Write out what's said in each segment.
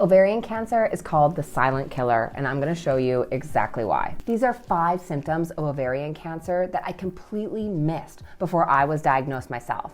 Ovarian cancer is called the silent killer, and I'm going to show you exactly why. These are 5 symptoms of ovarian cancer that I completely missed before I was diagnosed myself.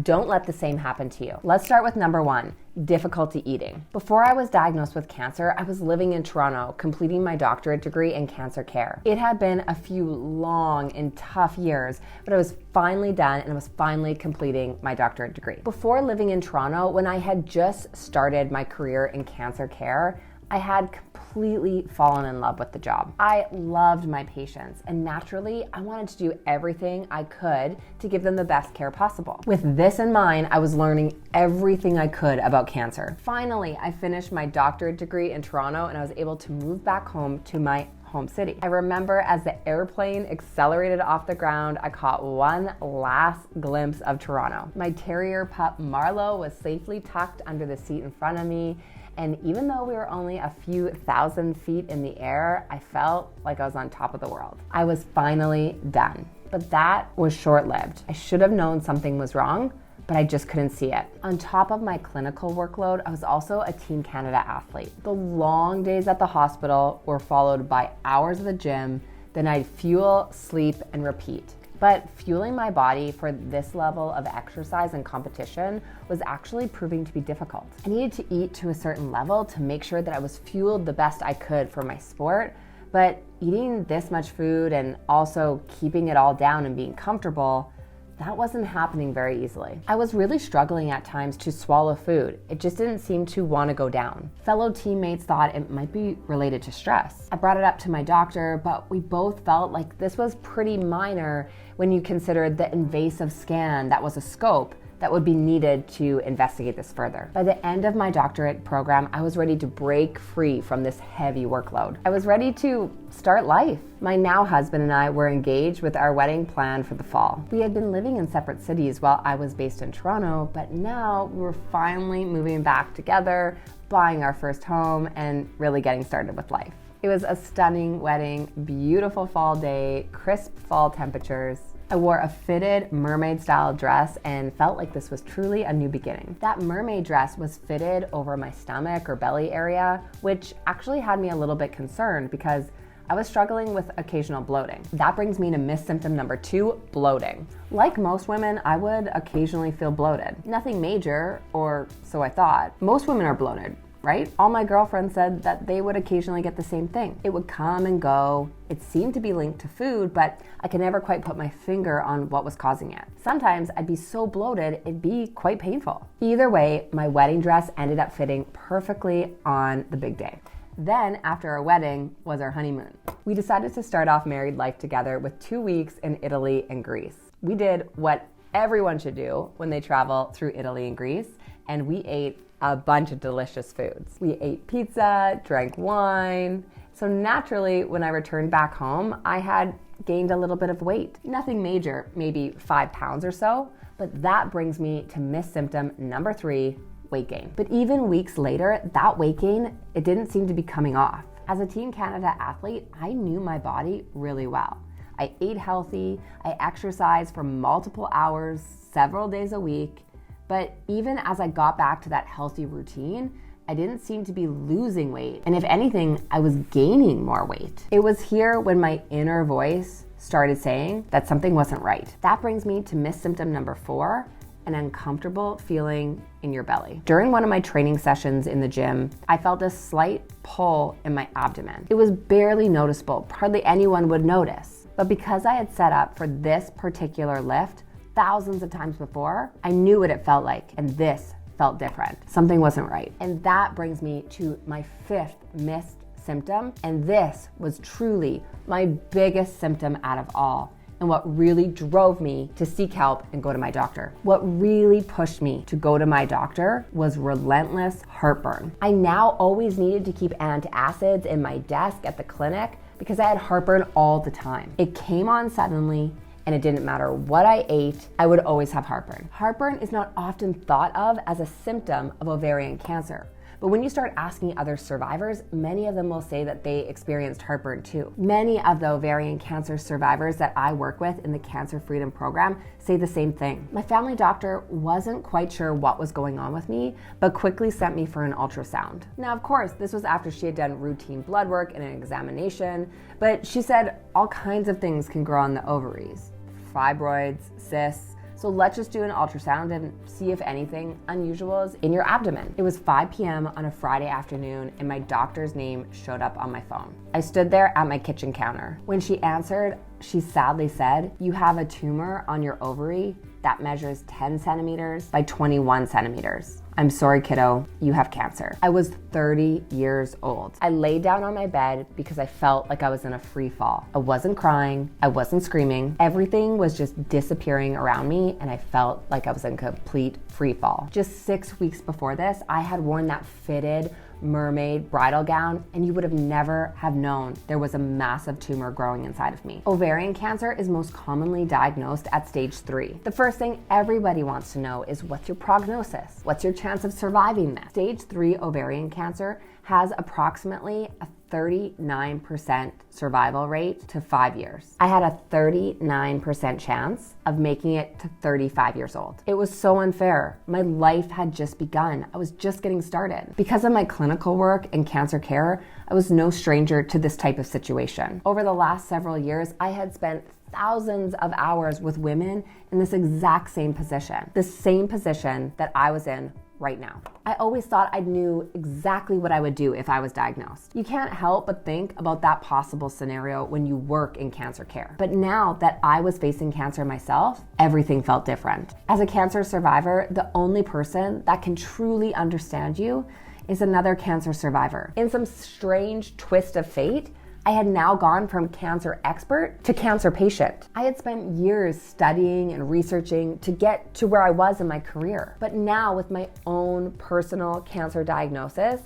Don't let the same happen to you. Let's start with number 1, difficulty eating. Before I was diagnosed with cancer, I was living in Toronto, completing my doctorate degree in cancer care. It had been a few long and tough years, but I was finally done and I was finally completing my doctorate degree. Before living in Toronto, when I had just started my career in cancer care, I had completely fallen in love with the job. I loved my patients, and naturally, I wanted to do everything I could to give them the best care possible. With this in mind, I was learning everything I could about cancer. Finally, I finished my doctorate degree in Toronto, and I was able to move back home to my home city. I remember as the airplane accelerated off the ground, I caught one last glimpse of Toronto. My terrier pup Marlo was safely tucked under the seat in front of me. And even though we were only a few thousand feet in the air, I felt like I was on top of the world. I was finally done. But that was short-lived. I should have known something was wrong, but I just couldn't see it. On top of my clinical workload, I was also a Team Canada athlete. The long days at the hospital were followed by hours at the gym, then I'd fuel, sleep, and repeat. But fueling my body for this level of exercise and competition was actually proving to be difficult. I needed to eat to a certain level to make sure that I was fueled the best I could for my sport, but eating this much food and also keeping it all down and being comfortable, that wasn't happening very easily. I was really struggling at times to swallow food. It just didn't seem to want to go down. Fellow teammates thought it might be related to stress. I brought it up to my doctor, but we both felt like this was pretty minor when you consider the invasive scan that was a scope that would be needed to investigate this further. By the end of my doctorate program, I was ready to break free from this heavy workload. I was ready to start life. My now husband and I were engaged with our wedding plan for the fall. We had been living in separate cities while I was based in Toronto, but now we were finally moving back together, buying our first home, and really getting started with life. It was a stunning wedding, beautiful fall day, crisp fall temperatures. I wore a fitted mermaid-style dress and felt like this was truly a new beginning. That mermaid dress was fitted over my stomach or belly area, which actually had me a little bit concerned because I was struggling with occasional bloating. That brings me to myth symptom number 2, bloating. Like most women, I would occasionally feel bloated. Nothing major, or so I thought. Most women are bloated, right? All my girlfriends said that they would occasionally get the same thing. It would come and go. It seemed to be linked to food, but I could never quite put my finger on what was causing it. Sometimes I'd be so bloated, it'd be quite painful. Either way, my wedding dress ended up fitting perfectly on the big day. Then, after our wedding, was our honeymoon. We decided to start off married life together with 2 weeks in Italy and Greece. We did what everyone should do when they travel through Italy and Greece, and we ate a bunch of delicious foods. We ate pizza, drank wine. So naturally, when I returned back home, I had gained a little bit of weight. Nothing major, maybe 5 pounds or so, but that brings me to myth symptom number 3, weight gain. But even weeks later, that weight gain, it didn't seem to be coming off. As a Team Canada athlete, I knew my body really well. I ate healthy, I exercised for multiple hours, several days a week, but even as I got back to that healthy routine, I didn't seem to be losing weight. And if anything, I was gaining more weight. It was here when my inner voice started saying that something wasn't right. That brings me to myth symptom number 4, an uncomfortable feeling in your belly. During one of my training sessions in the gym, I felt a slight pull in my abdomen. It was barely noticeable, hardly anyone would notice. But because I had set up for this particular lift thousands of times before, I knew what it felt like, and this felt different. Something wasn't right. And that brings me to my 5th missed symptom, and this was truly my biggest symptom out of all, and what really drove me to seek help and go to my doctor. What really pushed me to go to my doctor was relentless heartburn. I now always needed to keep antacids in my desk at the clinic because I had heartburn all the time. It came on suddenly, and it didn't matter what I ate, I would always have heartburn. Heartburn is not often thought of as a symptom of ovarian cancer, But when you start asking other survivors, many of them will say that they experienced heartburn too. Many of the ovarian cancer survivors that I work with in the Cancer Freedom Program say the same thing. My family doctor wasn't quite sure what was going on with me, but quickly sent me for an ultrasound. Now, of course, this was after she had done routine blood work and an examination, but she said all kinds of things can grow on the ovaries. Fibroids, cysts. So let's just do an ultrasound and see if anything unusual is in your abdomen. It was 5 p.m. on a Friday afternoon and my doctor's name showed up on my phone. I stood there at my kitchen counter. When she answered, she sadly said, "You have a tumor on your ovary that measures 10 centimeters by 21 centimeters. I'm sorry, kiddo, you have cancer." I was 30 years old. I laid down on my bed because I felt like I was in a free fall. I wasn't crying, I wasn't screaming. Everything was just disappearing around me and I felt like I was in complete free fall. Just 6 weeks before this, I had worn that fitted mermaid bridal gown and you would have never have known there was a massive tumor growing inside of me. Ovarian cancer is most commonly diagnosed at stage 3. The first thing everybody wants to know is what's your prognosis? What's your chance of surviving this? Stage 3 ovarian cancer has approximately a 39% survival rate to 5 years. I had a 39% chance of making it to 35 years old. It was so unfair. My life had just begun. I was just getting started. Because of my clinical work in cancer care, I was no stranger to this type of situation. Over the last several years, I had spent thousands of hours with women in this exact same position, the same position that I was in right now. I always thought I knew exactly what I would do if I was diagnosed. You can't help but think about that possible scenario when you work in cancer care. But now that I was facing cancer myself, everything felt different. As a cancer survivor, the only person that can truly understand you is another cancer survivor. In some strange twist of fate, I had now gone from cancer expert to cancer patient. I had spent years studying and researching to get to where I was in my career. But now with my own personal cancer diagnosis,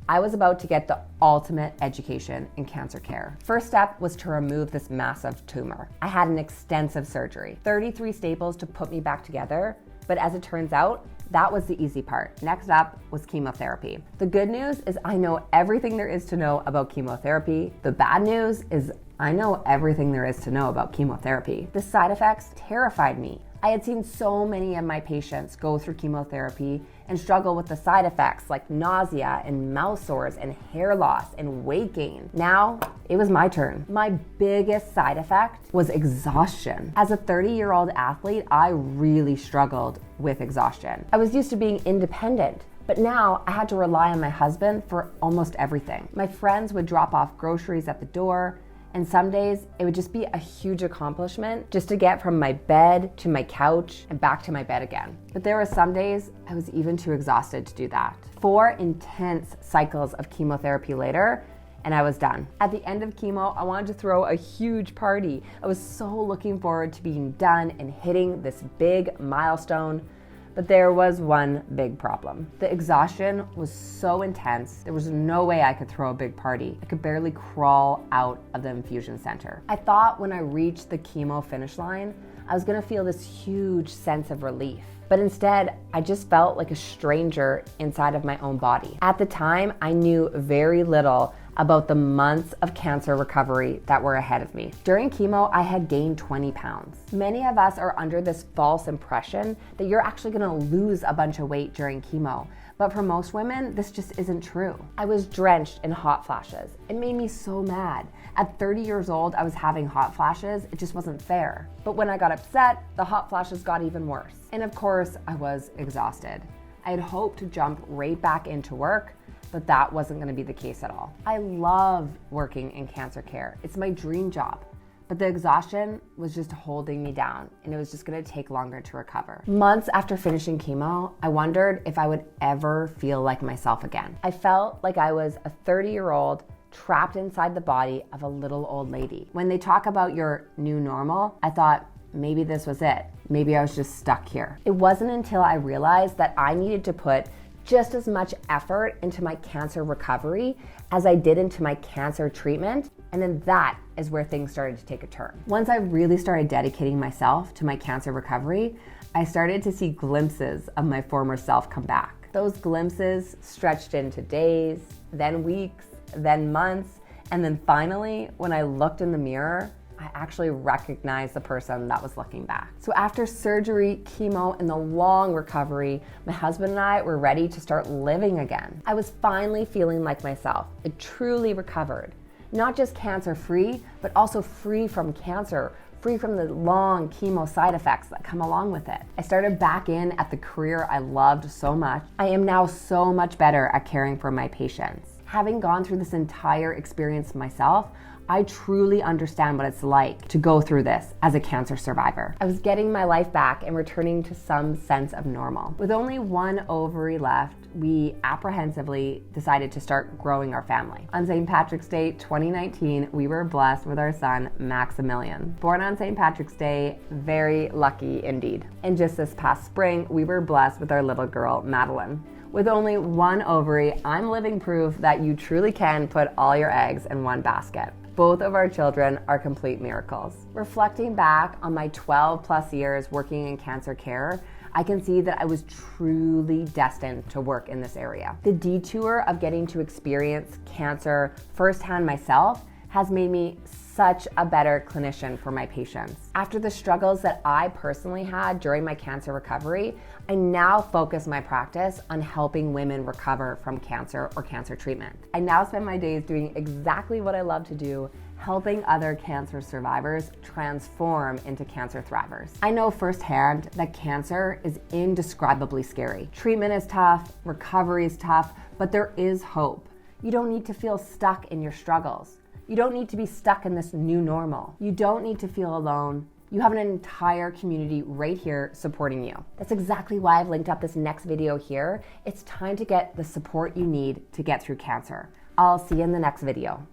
I was about to get the ultimate education in cancer care. First step was to remove this massive tumor. I had an extensive surgery, 33 staples to put me back together, but as it turns out, that was the easy part. Next up was chemotherapy. The good news is I know everything there is to know about chemotherapy. The bad news is I know everything there is to know about chemotherapy. The side effects terrified me. I had seen so many of my patients go through chemotherapy and struggle with the side effects like nausea and mouth sores and hair loss and weight gain. Now, it was my turn. My biggest side effect was exhaustion. As a 30-year-old athlete, I really struggled with exhaustion. I was used to being independent, but now I had to rely on my husband for almost everything. My friends would drop off groceries at the door, and some days it would just be a huge accomplishment just to get from my bed to my couch and back to my bed again. But there were some days I was even too exhausted to do that. 4 intense cycles of chemotherapy later, and I was done. At the end of chemo, I wanted to throw a huge party. I was so looking forward to being done and hitting this big milestone. But there was one big problem. The exhaustion was so intense, there was no way I could throw a big party. I could barely crawl out of the infusion center. I thought when I reached the chemo finish line, I was gonna feel this huge sense of relief. But instead, I just felt like a stranger inside of my own body. At the time, I knew very little about the months of cancer recovery that were ahead of me. During chemo, I had gained 20 pounds. Many of us are under this false impression that you're actually gonna lose a bunch of weight during chemo. But for most women, this just isn't true. I was drenched in hot flashes. It made me so mad. At 30 years old, I was having hot flashes. It just wasn't fair. But when I got upset, the hot flashes got even worse. And of course, I was exhausted. I had hoped to jump right back into work, but that wasn't gonna be the case at all. I love working in cancer care. It's my dream job. But the exhaustion was just holding me down and it was just gonna take longer to recover. Months after finishing chemo, I wondered if I would ever feel like myself again. I felt like I was a 30-year-old trapped inside the body of a little old lady. When they talk about your new normal, I thought maybe this was it. Maybe I was just stuck here. It wasn't until I realized that I needed to put just as much effort into my cancer recovery as I did into my cancer treatment. And then that is where things started to take a turn. Once I really started dedicating myself to my cancer recovery, I started to see glimpses of my former self come back. Those glimpses stretched into days, then weeks, then months, and then finally, when I looked in the mirror, I actually recognized the person that was looking back. So after surgery, chemo, and the long recovery, my husband and I were ready to start living again. I was finally feeling like myself. I truly recovered. Not just cancer-free, but also free from cancer, free from the long chemo side effects that come along with it. I started back in at the career I loved so much. I am now so much better at caring for my patients. Having gone through this entire experience myself, I truly understand what it's like to go through this as a cancer survivor. I was getting my life back and returning to some sense of normal. With only one ovary left, we apprehensively decided to start growing our family. On St. Patrick's Day 2019, we were blessed with our son, Maximilian. Born on St. Patrick's Day, very lucky indeed. And just this past spring, we were blessed with our little girl, Madeline. With only one ovary, I'm living proof that you truly can put all your eggs in one basket. Both of our children are complete miracles. Reflecting back on my 12 plus years working in cancer care, I can see that I was truly destined to work in this area. The detour of getting to experience cancer firsthand myself has made me such a better clinician for my patients. After the struggles that I personally had during my cancer recovery, I now focus my practice on helping women recover from cancer or cancer treatment. I now spend my days doing exactly what I love to do, helping other cancer survivors transform into cancer thrivers. I know firsthand that cancer is indescribably scary. Treatment is tough, recovery is tough, but there is hope. You don't need to feel stuck in your struggles. You don't need to be stuck in this new normal. You don't need to feel alone. You have an entire community right here supporting you. That's exactly why I've linked up this next video here. It's time to get the support you need to get through cancer. I'll see you in the next video.